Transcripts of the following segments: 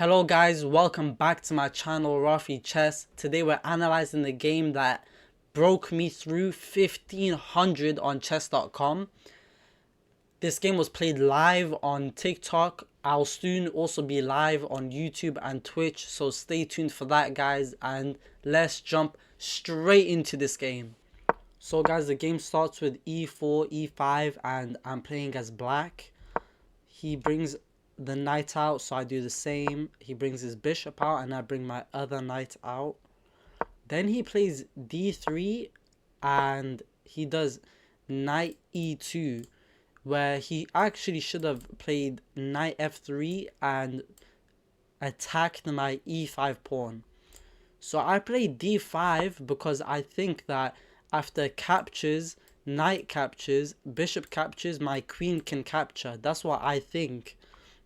Hello guys, welcome back to my channel Rafi Chess. Today we're analyzing the game that broke me through 1500 on chess.com. This game was played live on TikTok. I'll soon also be live on YouTube and Twitch, so stay tuned for that guys, and let's jump straight into this game. So guys, the game starts with e4, e5, and I'm playing as black. He brings the knight out, so I do the same. He brings his bishop out and I bring my other knight out. Then he plays d3 and he does knight e2, where he actually should have played knight f3 and attacked my e5 pawn. So I play d5 because I think that after captures, knight captures, bishop captures, my queen can capture. That's what I think.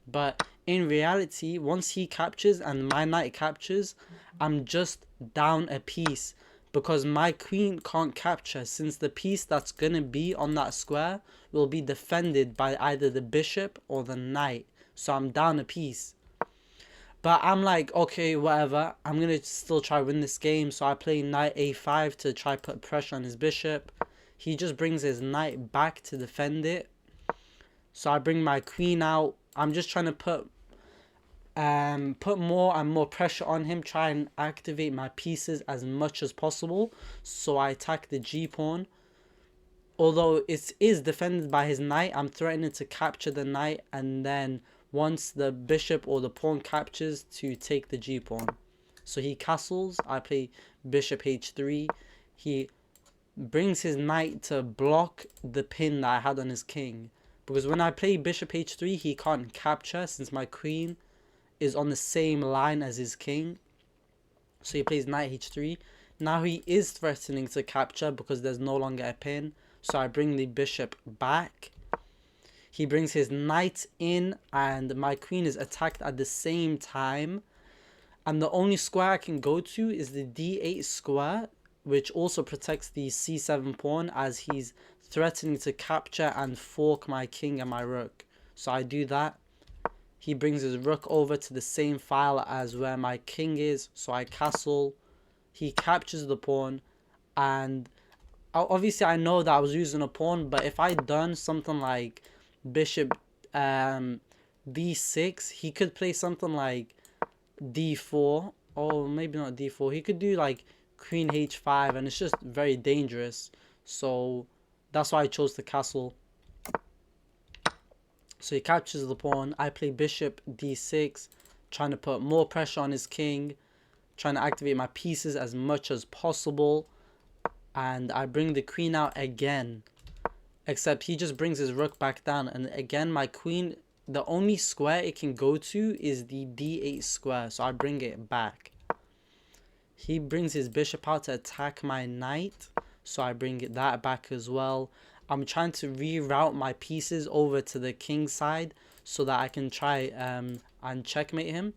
But in reality, once he captures and my knight captures, I'm just down a piece because my queen can't capture, since the piece that's going to be on that square will be defended by either the bishop or the knight. So I'm down a piece. But I'm like, okay, whatever. I'm going to still try win this game. So I play knight a5 to try put pressure on his bishop. He just brings his knight back to defend it. So I bring my queen out. I'm just trying to put more and more pressure on him. Try and activate my pieces as much as possible. So I attack the g pawn. Although it is defended by his knight, I'm threatening to capture the knight, and then once the bishop or the pawn captures, to take the g pawn. So he castles. I play bishop h3. He brings his knight to block the pin that I had on his king, because when I play bishop h3 he can't capture since my queen is on the same line as his king. So he plays knight h3. Now he is threatening to capture because there's no longer a pin. So I bring the bishop back. He brings his knight in and my queen is attacked at the same time. And the only square I can go to is the d8 square, which also protects the c7 pawn, as he's threatening to capture and fork my king and my rook. So I do that. He brings his rook over to the same file as where my king is, so I castle. He captures the pawn, and obviously I know that I was losing a pawn, but if I done something like bishop d6, he could play something like d4, or maybe not d4. He could do like queen h5, and it's just very dangerous. So that's why I chose the castle. So he captures the pawn. I play bishop d6, trying to put more pressure on his king, trying to activate my pieces as much as possible. And I bring the queen out again, except he just brings his rook back down. And again, my queen, the only square it can go to is the d8 square, so I bring it back. He brings his bishop out to attack my knight, so I bring that back as well. I'm trying to reroute my pieces over to the king side so that I can try and checkmate him.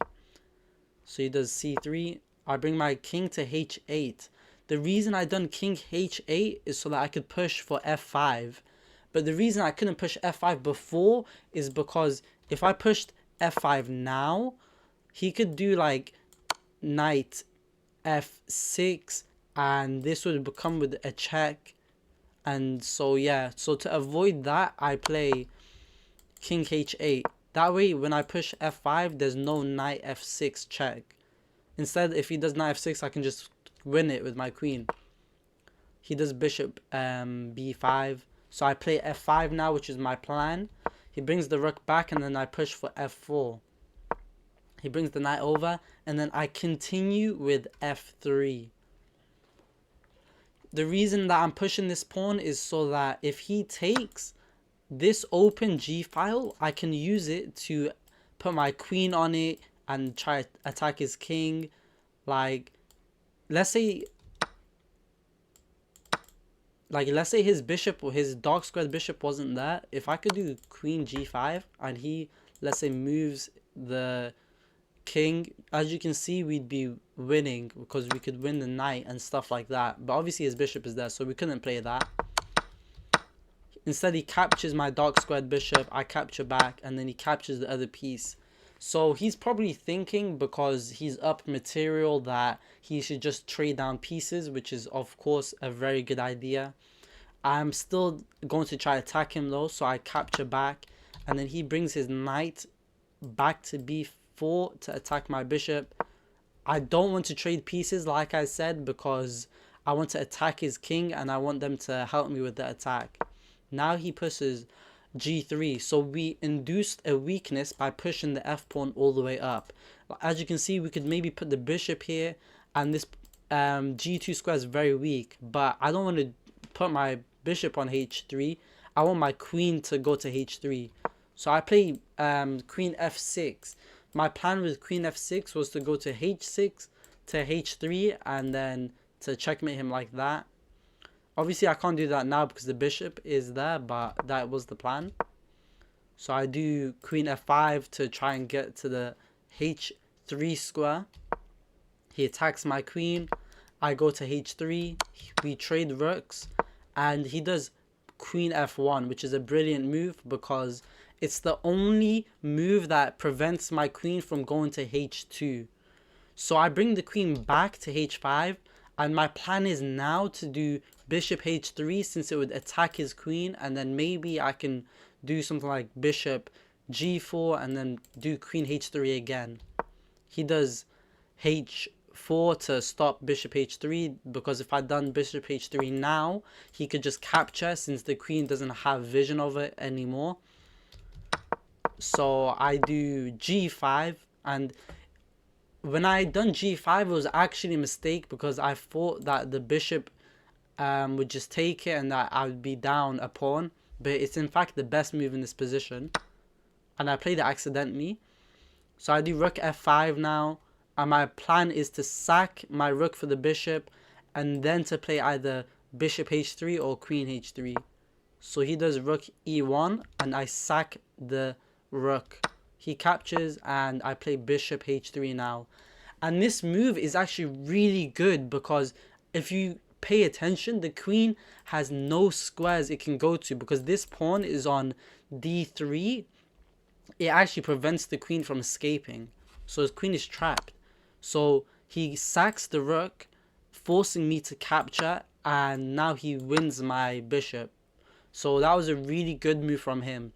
So he does c3. I bring my king to h8. The reason I done king h8 is so that I could push for f5. But the reason I couldn't push f5 before is because if I pushed f5 now, he could do like knight f6, and this would become with a check. And so yeah, so to avoid that, I play king h8. That way when I push f5 there's no knight f6 check. Instead, if he does knight f6, I can just win it with my queen. He does bishop b5, so I play f5 now, which is my plan. He brings the rook back and then I push for f4. He brings the knight over and then I continue with f3. The reason that I'm pushing this pawn is so that if he takes this open g file, I can use it to put my queen on it and try to attack his king. Like, let's say his bishop or his dark squared bishop wasn't there. If I could do queen g5 and he, let's say, moves the king, as you can see, we'd be winning because we could win the knight and stuff like that. But obviously his bishop is there, so we couldn't play that. Instead, he captures my dark squared bishop. I capture back, and then he captures the other piece. So he's probably thinking, because he's up material, that he should just trade down pieces, which is of course a very good idea. I'm still going to try attack him though, so I capture back, and then he brings his knight back to b4 to attack my bishop. I don't want to trade pieces, like I said, because I want to attack his king and I want them to help me with the attack. Now he pushes g3, so we induced a weakness by pushing the f pawn all the way up. As you can see, we could maybe put the bishop here, and this g2 square is very weak, but I don't want to put my bishop on h3. I want my queen to go to h3. So I play queen f6. My plan with queen f6 was to go to h6 to h3 and then to checkmate him like that. Obviously I can't do that now because the bishop is there, but that was the plan. So I do queen f5 to try and get to the h3 square. He attacks my queen. I go to h3. We trade rooks, and he does queen f1, which is a brilliant move because it's the only move that prevents my queen from going to h2. So I bring the queen back to h5, and my plan is now to do bishop h3 since it would attack his queen, and then maybe I can do something like bishop g4 and then do queen h3 again. He does h4 to stop bishop h3, because if I'd done bishop h3 now, he could just capture since the queen doesn't have vision of it anymore. So I do g5, and when I done g5, it was actually a mistake because I thought that the bishop would just take it and that I would be down a pawn, but it's in fact the best move in this position, and I played it accidentally. So I do rook f5 now, and my plan is to sack my rook for the bishop and then to play either bishop h3 or queen h3. So he does rook e1 and I sack the rook. He captures and I play bishop h3 now. And this move is actually really good because if you pay attention, the queen has no squares it can go to because this pawn is on d3. It actually prevents the queen from escaping. So his queen is trapped. So he sacks the rook, forcing me to capture, and now he wins my bishop. So that was a really good move from him.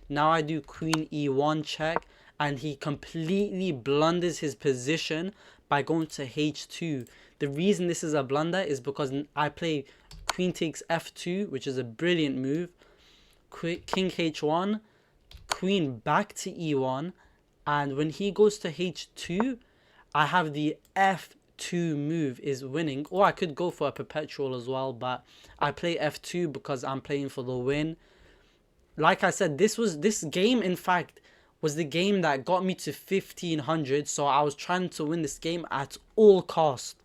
Now I do queen e1 check, and he completely blunders his position by going to h2. The reason this is a blunder is because I play queen takes f2, which is a brilliant move. King h1, queen back to e1, and when he goes to h2, I have the f2 move is winning, or I could go for a perpetual as well, but I play f2 because I'm playing for the win. Like I said, this game in fact was the game that got me to 1500, so I was trying to win this game at all cost.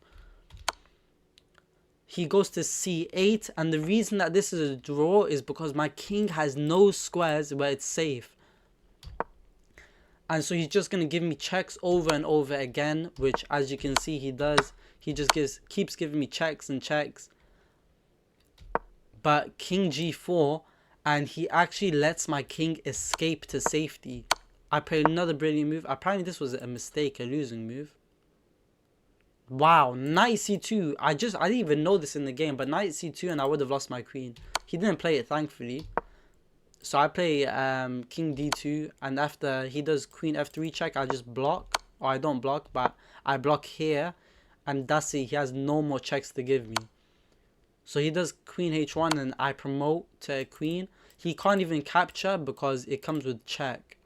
He goes to c8, and the reason that this is a draw is because my king has no squares where it's safe. And so he's just going to give me checks over and over again, which as you can see he does. He just keeps giving me checks and checks. But king g4, and he actually lets my king escape to safety. I play another brilliant move. Apparently this was a mistake, a losing move. Wow, knight c2. I didn't even know this in the game, but knight c2 and I would have lost my queen. He didn't play it, thankfully. So I play king d2, and after he does queen f3 check, I just block. Or I don't block, but I block here, and that's it. He has no more checks to give me. So he does queen h1 and I promote to a queen. He can't even capture because it comes with check.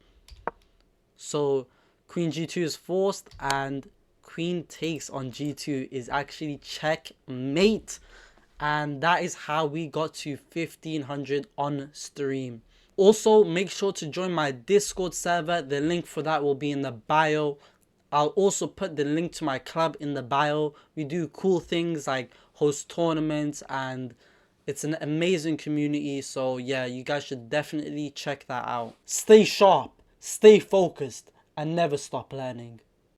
So queen g2 is forced, and queen takes on g2 is actually checkmate. And that is how we got to 1500 on stream. Also, make sure to join my Discord server. The link for that will be in the bio. I'll also put the link to my club in the bio. We do cool things like host tournaments, and it's an amazing community. So yeah, you guys should definitely check that out. Stay sharp, stay focused, and never stop learning.